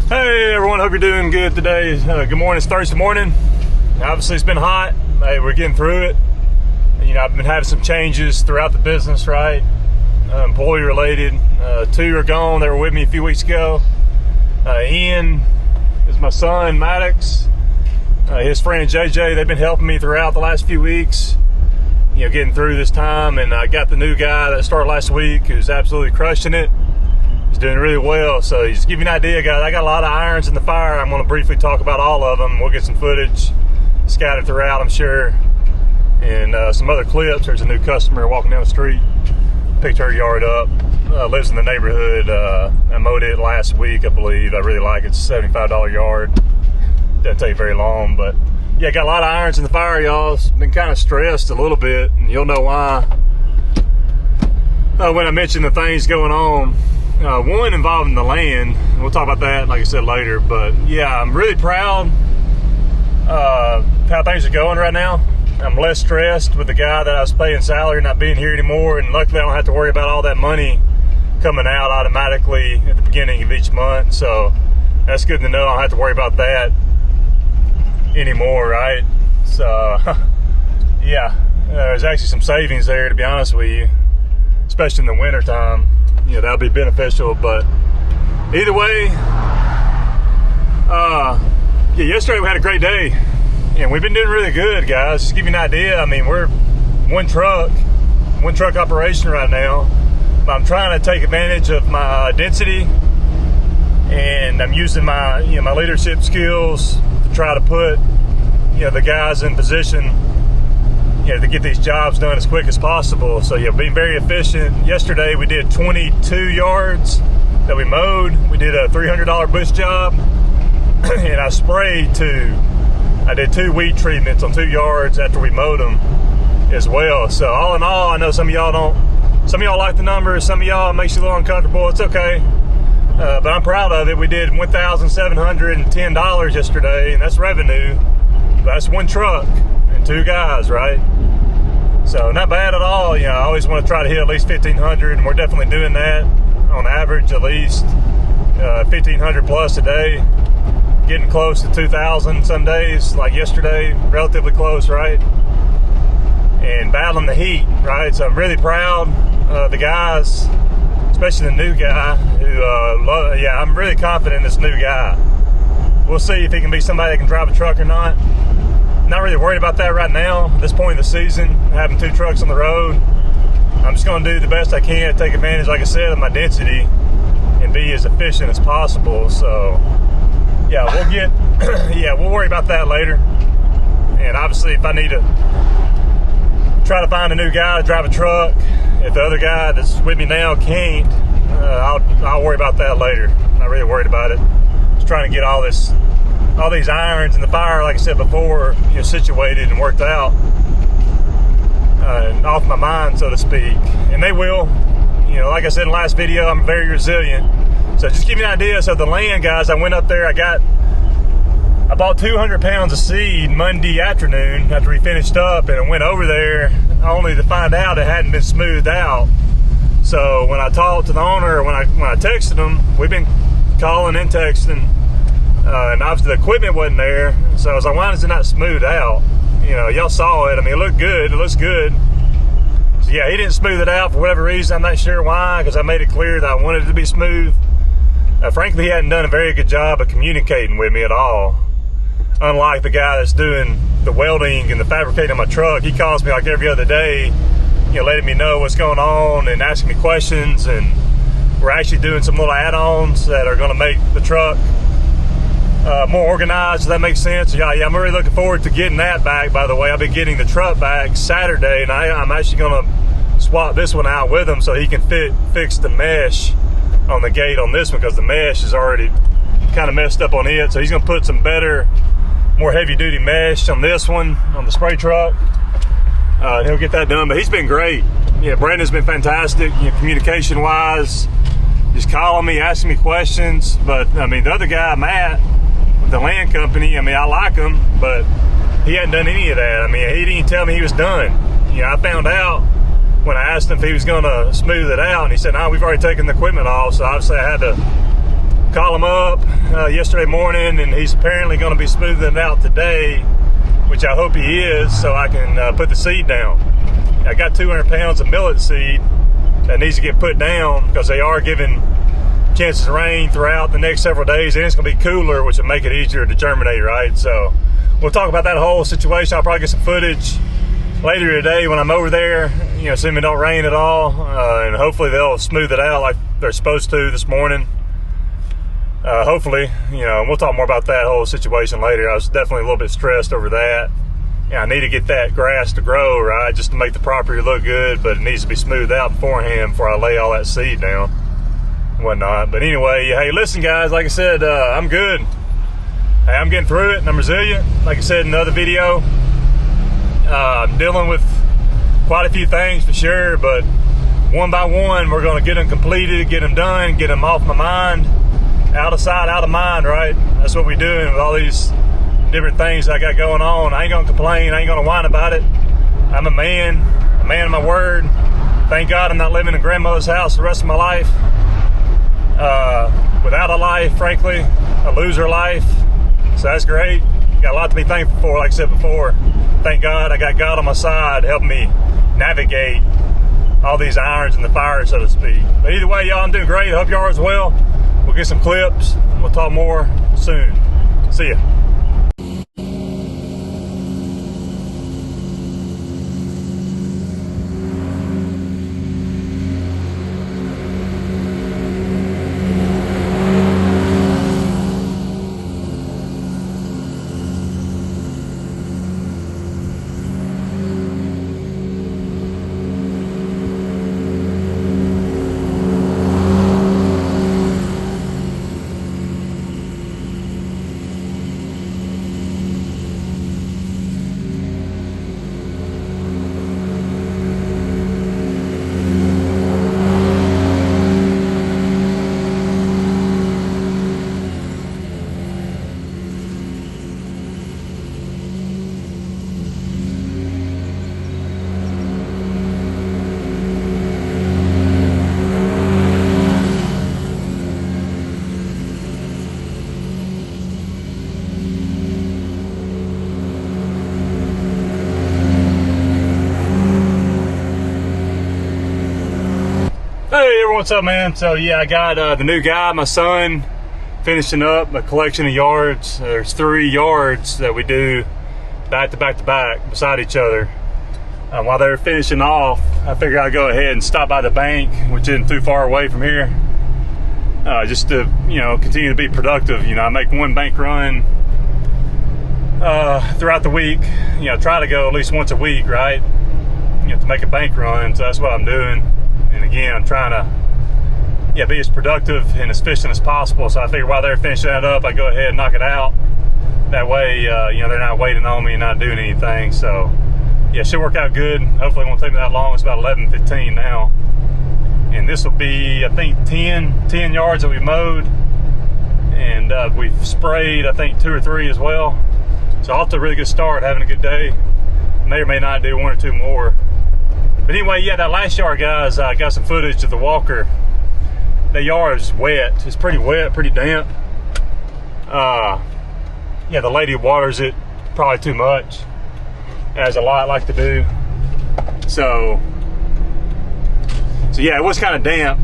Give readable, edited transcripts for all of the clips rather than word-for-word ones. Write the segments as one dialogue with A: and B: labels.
A: Hey everyone, hope you're doing good today. Good morning, it's Thursday morning. Obviously it's been hot. Hey, we're getting through it. You know, I've been having some changes throughout the business, right? Employee related. Two are gone. They were with me a few weeks ago. Ian is my son, Maddox. His friend JJ, they've been helping me throughout the last few weeks, you know, getting through this time. And I got the new guy that started last week who's absolutely crushing it. He's doing really well. So just to give you an idea, guys, I got a lot of irons in the fire. I'm going to briefly talk about all of them. We'll get some footage scattered throughout, I'm sure, and some other clips. There's a new customer walking down the street, picked her yard up, lives in the neighborhood. I mowed it last week, I believe. I really like it. It's a $75 yard. Doesn't take very long, but yeah, got a lot of irons in the fire, y'all. It's been kind of stressed a little bit, and you'll know why when I mention the things going on. One involving the land. We'll talk about that, like I said, later. But yeah, I'm really proud of how things are going right now. I'm less stressed with the guy that I was paying salary not being here anymore, and luckily I don't have to worry about all that money coming out automatically at the beginning of each month. So that's good to know. I don't have to worry about that anymore, right? So yeah, there's actually some savings there, to be honest with you, especially in the winter time. You know, that'll be beneficial. But either way, yeah, yesterday we had a great day, and we've been doing really good, guys. Just to give you an idea, I mean, we're one truck operation right now. I'm trying to take advantage of my density, and I'm using my leadership skills to try to put, the guys in position, to get these jobs done as quick as possible. So yeah, being very efficient. Yesterday we did 22 yards that we mowed. We did a $300 bush job, and I sprayed two. I did 2 weed treatments on 2 yards after we mowed them as well. So all in all, I know some of y'all like the numbers. Some of y'all, it makes you a little uncomfortable. It's okay. But I'm proud of it. We did $1,710 yesterday, and that's revenue. But that's one truck and 2 guys, right? So not bad at all. I always want to try to hit at least 1,500, and we're definitely doing that on average, at least 1,500 plus a day. Getting close to 2,000 some days, like yesterday, relatively close, right? And battling the heat, right? So I'm really proud of the guys, especially the new guy who, I'm really confident in this new guy. We'll see if he can be somebody that can drive a truck or not. Not really worried about that right now, at this point in the season, having 2 trucks on the road. I'm just going to do the best I can to take advantage, like I said, of my density and be as efficient as possible. So yeah, we'll worry about that later. And obviously, if I need to try to find a new guy to drive a truck, if the other guy that's with me now can't, I'll worry about that later. I'm not really worried about it. Just trying to get all these irons in the fire, like I said before, situated and worked out, and off my mind, so to speak. And they will. Like I said in the last video, I'm very resilient. So just give you an idea. So the land, guys, I went up there, I bought 200 pounds of seed Monday afternoon after we finished up, and I went over there only to find out it hadn't been smoothed out. So when I talked to the owner, when I texted him, we've been calling and texting, and obviously the equipment wasn't there. So I was like, why is it not smoothed out? Y'all saw it. I mean, it looked good. It looks good. So yeah, he didn't smooth it out for whatever reason. I'm not sure why, because I made it clear that I wanted it to be smooth. Frankly, he hadn't done a very good job of communicating with me at all. Unlike the guy that's doing the welding and the fabricating my truck, he calls me like every other day, letting me know what's going on and asking me questions. And we're actually doing some little add-ons that are going to make the truck more organized, if that makes sense. Yeah, I'm really looking forward to getting that back, by the way. I'll be getting the truck back Saturday, and I'm actually going to swap this one out with him so he can fix the mesh on the gate on this one, because the mesh is already kind of messed up on it. So he's going to put some better, more heavy-duty mesh on this one, on the spray truck. He'll get that done, but he's been great. Yeah, Brandon's been fantastic, communication-wise, just calling me, asking me questions. But, I mean, the other guy, Matt, with the land company, I mean, I like him, but he hadn't done any of that. I mean, he didn't even tell me he was done. I found out when I asked him if he was going to smooth it out, and he said, no, we've already taken the equipment off. So obviously I had to call him up yesterday morning, and he's apparently going to be smoothing it out today, which I hope he is, so I can put the seed down. I got 200 pounds of millet seed that needs to get put down because they are giving chances of rain throughout the next several days, and it's going to be cooler, which will make it easier to germinate, right? So we'll talk about that whole situation. I'll probably get some footage later today when I'm over there, assuming it don't rain at all, and hopefully they'll smooth it out like they're supposed to this morning. Hopefully, we'll talk more about that whole situation later. I was definitely a little bit stressed over that. I need to get that grass to grow, right, just to make the property look good, but it needs to be smoothed out beforehand before I lay all that seed down and whatnot. But anyway, hey, listen, guys, like I said, I'm good. Hey, I'm getting through it, and I'm resilient. Like I said in the other video, I'm dealing with quite a few things for sure, but one by one, we're going to get them completed, get them done, get them off my mind, out of sight, out of mind, right? That's what we're doing with all these different things I got going on. I ain't gonna complain, I ain't gonna whine about it. I'm a man of my word. Thank God I'm not living in grandmother's house the rest of my life. Without a life, frankly, a loser life. So that's great. Got a lot to be thankful for, like I said before. Thank God I got God on my side helping me navigate all these irons in the fire, so to speak. But either way, y'all, I'm doing great. I hope y'all are as well. We'll get some clips. We'll talk more soon. See ya. Hey everyone, what's up, man? So yeah, I got the new guy, my son, finishing up a collection of yards. There's 3 yards that we do back to back to back beside each other. While they're finishing off, I figured I'd go ahead and stop by the bank, which isn't too far away from here, just to continue to be productive. I make one bank run throughout the week. Try to go at least once a week, right? To make a bank run. So that's what I'm doing. And again, I'm trying to be as productive and as efficient as possible. So I figure while they're finishing that up, I go ahead and knock it out. That way, they're not waiting on me and not doing anything. So yeah, it should work out good. Hopefully it won't take me that long. It's about 11:15 now. And this will be, I think, 10 yards that we mowed. And we've sprayed, I think, 2 or 3 as well. So off to a really good start, having a good day. May or may not do 1 or 2 more. But anyway, yeah, that last yard, guys, I got some footage of the walker. That yard is wet. It's pretty wet, pretty damp. Yeah, the lady waters it probably too much, as a lot like to do. So yeah, it was kind of damp.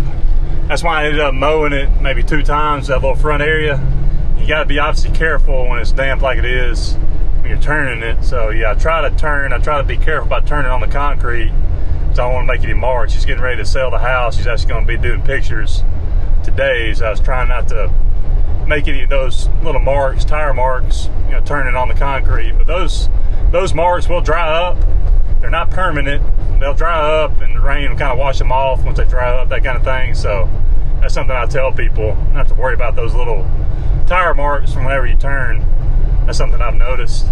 A: That's why I ended up mowing it maybe 2 times, that little front area. You got to be obviously careful when it's damp like it is when you're turning it. So yeah, I try to be careful about turning on the concrete. I don't want to make any marks. She's getting ready to sell the house. She's actually going to be doing pictures today, so I was trying not to make any of those little marks, tire marks, turning on the concrete. But those marks will dry up. They're not permanent. They'll dry up, and the rain will kind of wash them off once they dry up, that kind of thing. So that's something I tell people, not to worry about those little tire marks from whenever you turn. That's something I've noticed.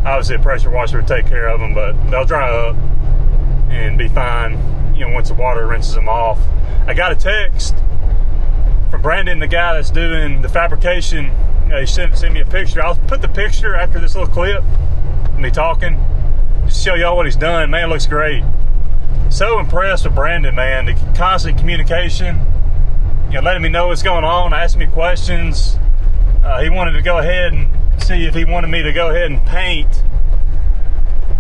A: Obviously a pressure washer would take care of them, but they'll dry up and be fine, once the water rinses them off. I got a text from Brandon, the guy that's doing the fabrication. He sent me a picture. I'll put the picture after this little clip, me talking, just to show y'all what he's done. Man, it looks great. So impressed with Brandon, man. The constant communication, letting me know what's going on, asking me questions, He wanted to go ahead and see if he wanted me to go ahead and paint,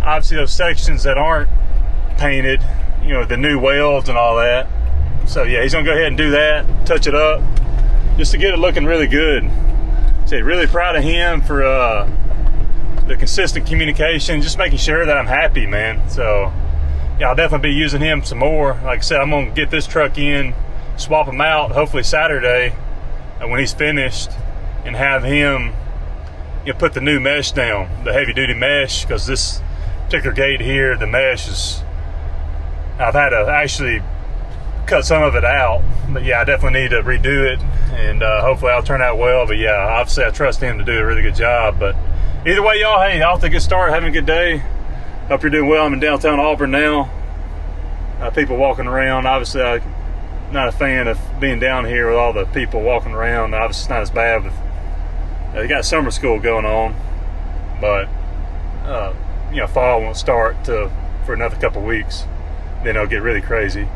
A: obviously, those sections that aren't painted, you know, the new welds and all that. So yeah, he's gonna go ahead and do that, touch it up, just to get it looking really good. So really proud of him for the consistent communication, just making sure that I'm happy, man. So yeah, I'll definitely be using him some more. Like I said, I'm gonna get this truck in, swap him out, hopefully Saturday when he's finished, and have him, you know, put the new mesh down, the heavy duty mesh, because this particular gate here, the mesh is, I've had to actually cut some of it out, but yeah, I definitely need to redo it, and hopefully I'll turn out well. But yeah, obviously I trust him to do a really good job. But either way, y'all, hey, off to a good start, having a good day. Hope you're doing well. I'm in downtown Auburn now. People walking around. Obviously, I'm not a fan of being down here with all the people walking around. Obviously, it's not as bad with, they got summer school going on, but you know, fall won't start for another couple weeks. Then it'll get really crazy.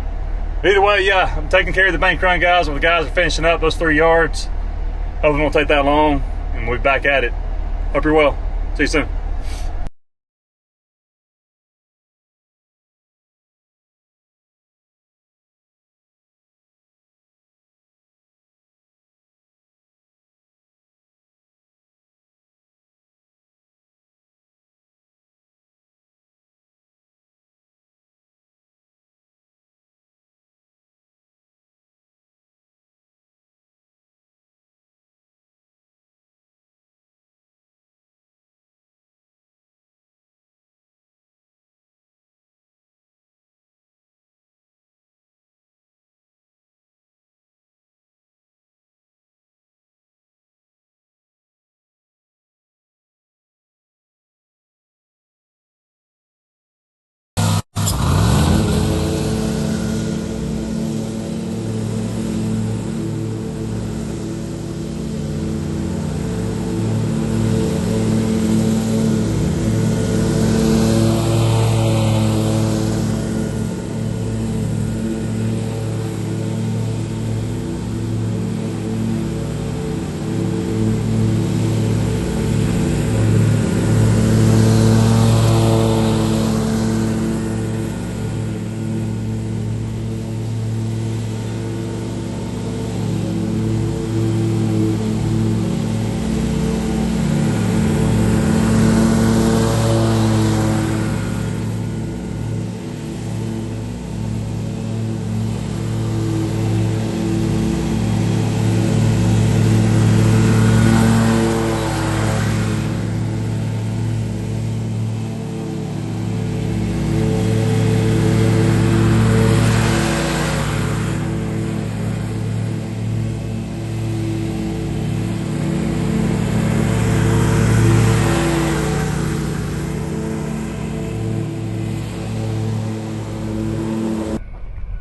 A: Either way, yeah, I'm taking care of the bank run guys. While the guys are finishing up those 3 yards. Hopefully it won't take that long, and we'll be back at it. Hope you're well. See you soon.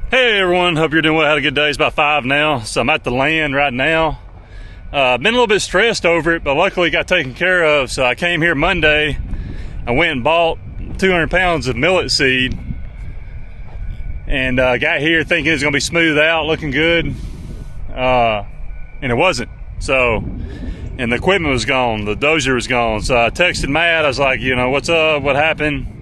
A: Hey everyone, hope you're doing well. Had a good day. It's about 5 now, so I'm at the land right now. Been a little bit stressed over it, but luckily it got taken care of. So I came here Monday. I went and bought 200 pounds of millet seed, and got here thinking it was gonna be smooth out, looking good, and it wasn't. So, and the equipment was gone, the dozer was gone. So I texted Matt. I was like, you know, what's up? What happened?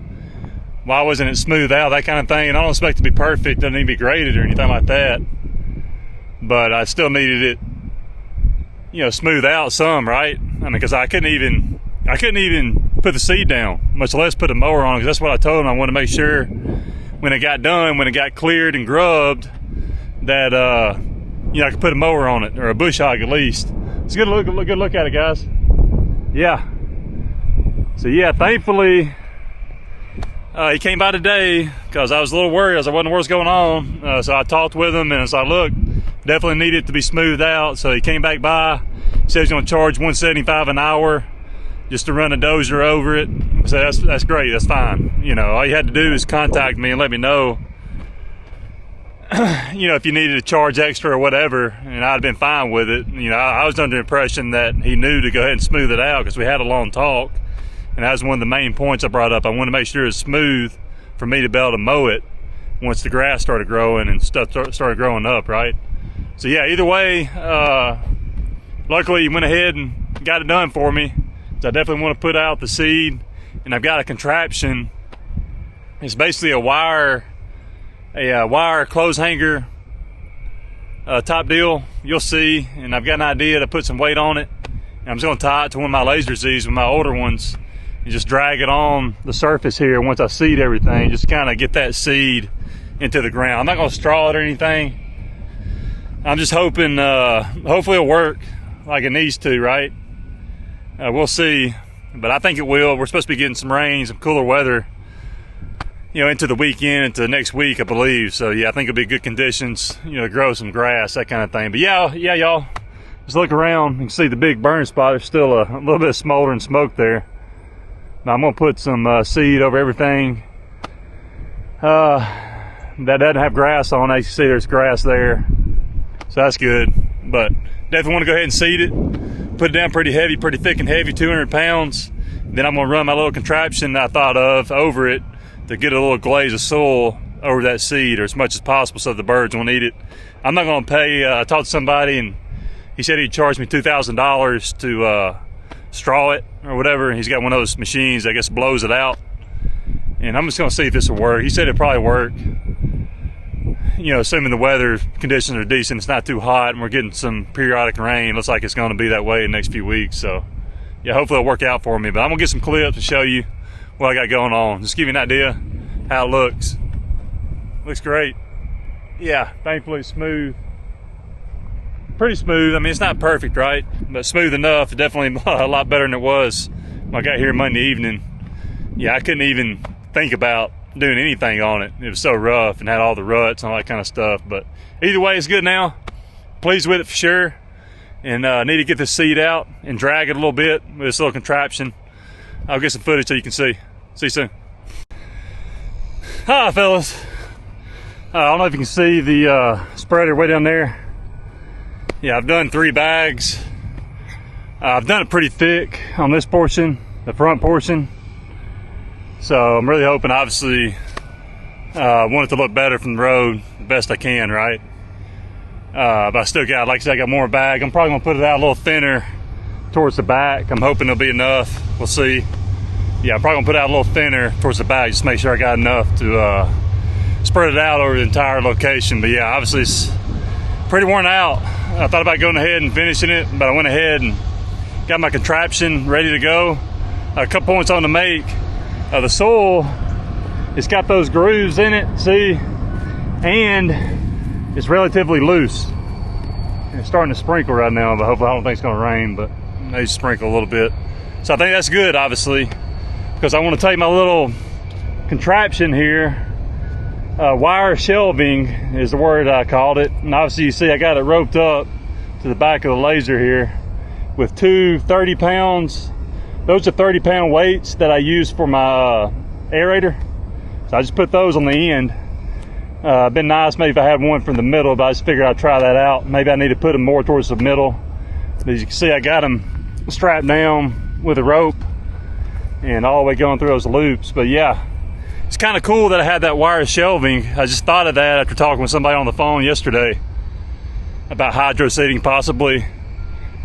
A: Why wasn't it smooth out? That kind of thing. And I don't expect it to be perfect. Doesn't need to be graded or anything like that. But I still needed it, you know, smooth out some, right? I mean, because I couldn't even put the seed down, much less put a mower on. Because that's what I told him. I wanted to make sure when it got done, when it got cleared and grubbed, that you know, I could put a mower on it, or a bush hog at least. It's a good look at it, guys. Yeah. So yeah, thankfully. He came by today because I was a little worried. I wasn't sure what's going on. So I talked with him and I said, look, definitely need it to be smoothed out. So he came back by. He said he's going to charge $175 an hour just to run a dozer over it. So that's great. That's fine. You know, all you had to do is contact me and let me know, you know, if you needed to charge extra or whatever, and I'd have been fine with it. You know, I was under the impression that he knew to go ahead and smooth it out because we had a long talk. And that was one of the main points I brought up. I wanted to make sure it's smooth for me to be able to mow it once the grass started growing and stuff started growing up, right? So yeah, either way, luckily he went ahead and got it done for me. So I definitely want to put out the seed, and I've got a contraption. It's basically a wire clothes hanger top deal. You'll see, and I've got an idea to put some weight on it. And I'm just going to tie it to one of my laser Z's with my older ones and just drag it on the surface here once I seed everything, just kind of get that seed into the ground. I'm not going to straw it or anything. I'm just hoping, hopefully it'll work like it needs to, right? We'll see, but I think it will. We're supposed to be getting some rain, some cooler weather, you know, into the weekend, into next week, I believe. So yeah, I think it'll be good conditions, you know, to grow some grass, that kind of thing. But yeah, y'all, just look around. You can see the big burn spot. There's still a little bit of smoldering smoke there. Now I'm gonna put some seed over everything that doesn't have grass on. As you see, there's grass there, so that's good. But definitely want to go ahead and seed it, put it down pretty heavy, pretty thick and heavy, 200 pounds. Then I'm gonna run my little contraption that I thought of over it to get a little glaze of soil over that seed, or as much as possible, so the birds won't eat it. I'm not gonna pay. I talked to somebody and he said he'd charge me $2,000 to straw it or whatever. He's got one of those machines, I guess, blows it out. And I'm just gonna see if this will work. He said it'd probably work, you know, assuming the weather conditions are decent, it's not too hot, and we're getting some periodic rain. Looks like it's gonna be that way in the next few weeks. So yeah, hopefully it'll work out for me. But I'm gonna get some clips to show you what I got going on. Just give you an idea how it looks. Looks great. Yeah, thankfully smooth. Pretty smooth. I mean, it's not perfect, right? But smooth enough. Definitely a lot better than it was when I got here Monday evening. Yeah, I couldn't even think about doing anything on it. It was so rough and had all the ruts and all that kind of stuff. But either way, it's good now. Pleased with it for sure. And need to get this seed out and drag it a little bit with this little contraption. I'll get some footage so you can see. See you soon. Hi, fellas. I don't know if you can see the spreader way down there. Yeah, I've done 3 bags. I've done it pretty thick on this portion, the front portion. So I'm really hoping, obviously, want it to look better from the road the best I can, right? But I still got, like I said, I got more bag. I'm probably gonna put it out a little thinner towards the back. I'm hoping it'll be enough. We'll see. Yeah, I'm probably gonna put it out a little thinner towards the back, just make sure I got enough to spread it out over the entire location. But yeah, obviously it's pretty worn out. I thought about going ahead and finishing it, but I went ahead and got my contraption ready to go. A couple points on to make. The soil, it's got those grooves in it, see? And it's relatively loose. And it's starting to sprinkle right now, but hopefully I don't think it's gonna rain, but maybe sprinkle a little bit. So I think that's good, obviously, because I want to take my little contraption here. Wire shelving is the word I called it. And obviously you see I got it roped up to the back of the laser here with 2 30 pounds. Those are 30-pound weights that I use for my aerator. So I just put those on the end. Been nice maybe if I had one from the middle, but I just figured I'd try that out. Maybe I need to put them more towards the middle. But as you can see, I got them strapped down with a rope and all the way going through those loops. But yeah, it's kind of cool that I had that wire shelving. I just thought of that after talking with somebody on the phone yesterday about hydro seeding possibly.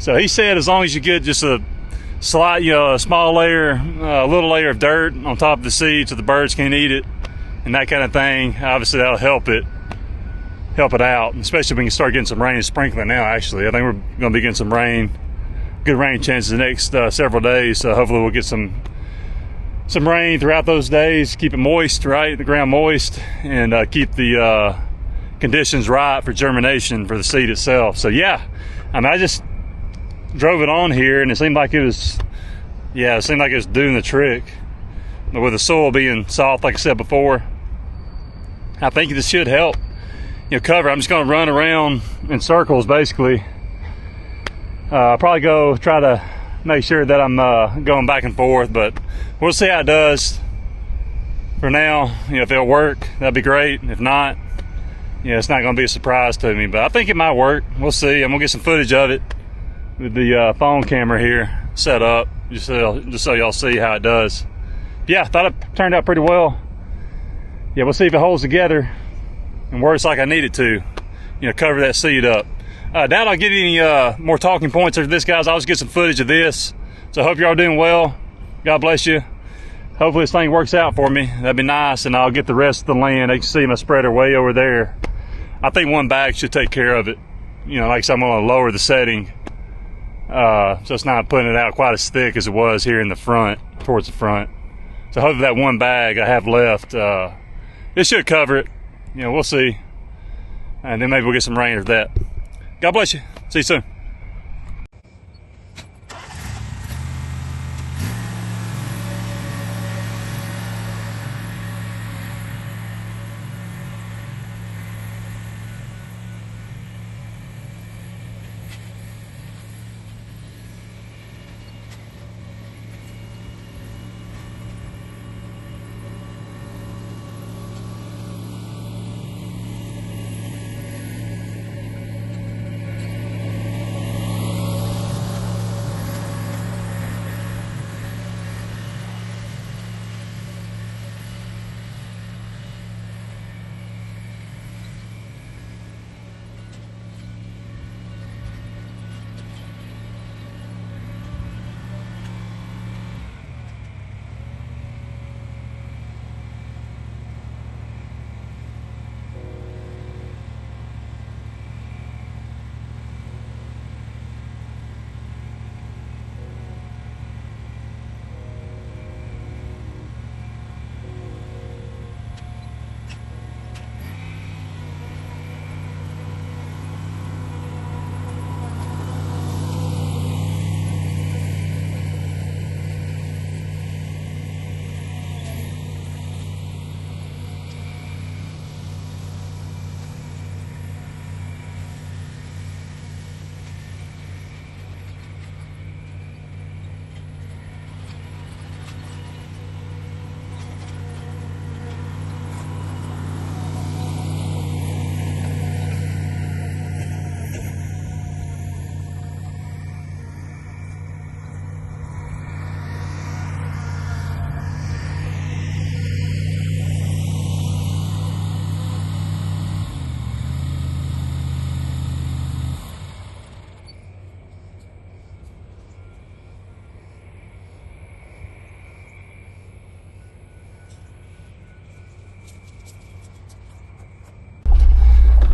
A: So he said as long as you get just a slight, you know, a small layer, a little layer of dirt on top of the seed so the birds can't eat it and that kind of thing, obviously that'll help it out, especially when you start getting some rain and sprinkling now. Actually, I think we're going to be getting some rain, good rain chances the next several days. So hopefully we'll get some rain throughout those days, keep it moist, right, the ground moist, and keep the conditions right for germination for the seed itself. So yeah, I mean, I just drove it on here and it seemed like it was, yeah, it seemed like it was doing the trick. But with the soil being soft, like I said before, I think this should help, you know, cover. I'm just going to run around in circles basically. Probably go try to make sure that I'm going back and forth, but we'll see how it does. For now, you know, if it'll work, that'd be great. If not, yeah, it's not going to be a surprise to me, but I think it might work. We'll see. I'm going to get some footage of it with the phone camera here set up, just so y'all see how it does. Yeah, I thought it turned out pretty well. Yeah, we'll see if it holds together and works like I need it to. You know, cover that seed up. Doubt I'll get any more talking points of this, guys. I'll just get some footage of this. So I hope you're all doing well. God bless you. Hopefully this thing works out for me. That'd be nice, and I'll get the rest of the land. You can see my spreader way over there. I think one bag should take care of it. You know, like I said, I'm gonna lower the setting. So it's not putting it out quite as thick as it was here in the front, towards the front. So hopefully that one bag I have left, it should cover it. You know, we'll see. And then maybe we'll get some rain after that. God bless you. See you soon.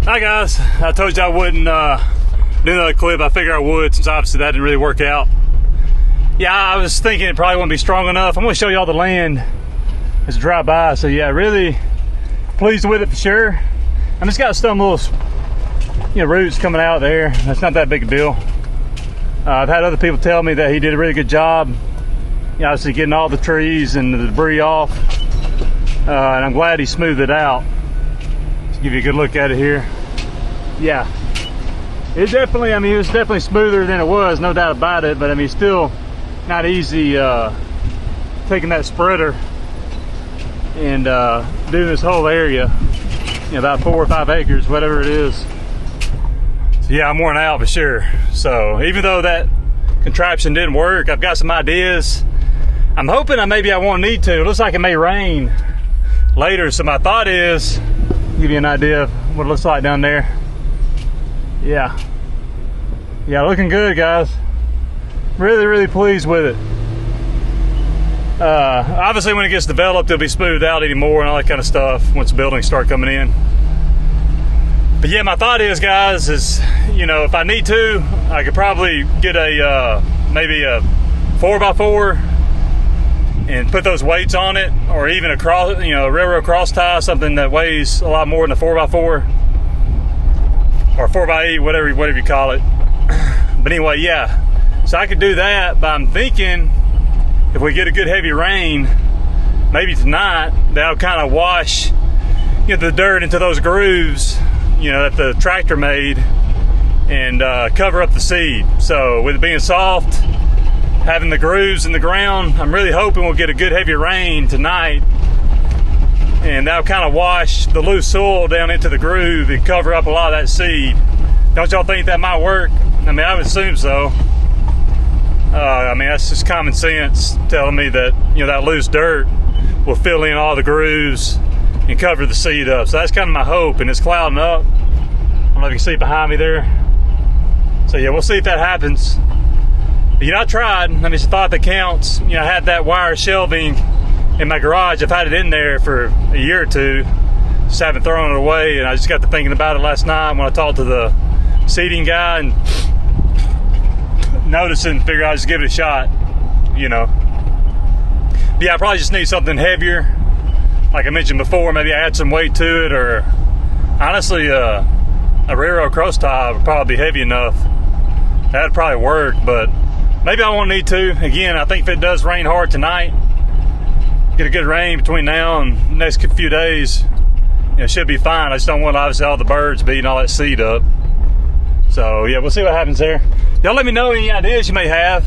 A: Hi guys, I told you I wouldn't do another clip. I figured I would, since obviously that didn't really work out. Yeah, I was thinking it probably wouldn't be strong enough. I'm going to show you all the land as drive by. So yeah, really pleased with it for sure. I just got some little, roots coming out there. That's not that big a deal. I've had other people tell me that he did a really good job, obviously getting all the trees and the debris off. And I'm glad he smoothed it out. Let's give you a good look at it here. Yeah, it definitely, it was definitely smoother than it was, no doubt about it, but it's still not easy taking that spreader and doing this whole area, about 4 or 5 acres, whatever it is. So yeah, I'm worn out for sure. So even though that contraption didn't work, I've got some ideas. I'm hoping maybe I won't need to. It looks like it may rain later, so my thought is, give you an idea of what it looks like down there. Yeah, looking good, guys. Really pleased with it. Obviously when it gets developed, it'll be smoothed out anymore and all that kind of stuff once the buildings start coming in. But yeah, my thought is, guys, is if I need to, I could probably get a maybe a 4x4 and put those weights on it, or even a cross, a railroad cross tie, something that weighs a lot more than a 4x4 or 4x8, whatever you call it. But anyway, yeah, so I could do that. But I'm thinking if we get a good heavy rain, maybe tonight, that'll kind of wash the dirt into those grooves that the tractor made, and cover up the seed. So with it being soft, having the grooves in the ground, I'm really hoping we'll get a good heavy rain tonight, and that'll kind of wash the loose soil down into the groove and cover up a lot of that seed. Don't y'all think that might work? I would assume so. That's just common sense telling me that that loose dirt will fill in all the grooves and cover the seed up. So that's kind of my hope, and it's clouding up. I don't know if you can see behind me there. So yeah, we'll see if that happens. But, I tried. I mean, it's a thought that counts. I had that wire shelving in my garage. I've had it in there for a year or two. Just haven't thrown it away, and I just got to thinking about it last night when I talked to the seating guy and noticing, figured I'd just give it a shot, But yeah, I probably just need something heavier. Like I mentioned before, maybe add some weight to it, or honestly, a railroad cross tie would probably be heavy enough. That'd probably work, but maybe I won't need to. Again, I think if it does rain hard tonight, get a good rain between now and the next few days, it should be fine. I just don't want, obviously, all the birds beating all that seed up. So, yeah, we'll see what happens there. Y'all let me know any ideas you may have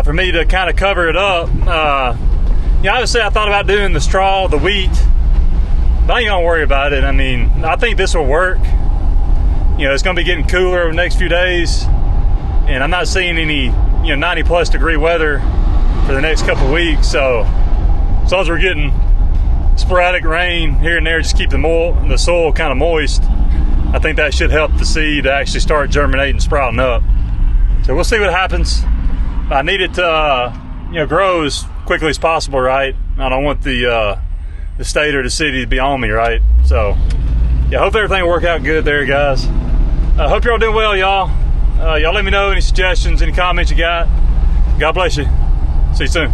A: for me to kind of cover it up. Obviously, I thought about doing the straw, the wheat, but I ain't going to worry about it. I mean, I think this will work. It's going to be getting cooler over the next few days, and I'm not seeing any, 90-plus degree weather for the next couple of weeks. So, as long as we're getting sporadic rain here and there, just keep the soil kind of moist, I think that should help the seed to actually start germinating, sprouting up. So we'll see what happens. I need it to grow as quickly as possible, right? I don't want the state or the city to be on me, right? So yeah, hope everything will work out good there, guys. Hope you're all doing well, y'all. Y'all let me know any suggestions, any comments you got. God bless you. See you soon.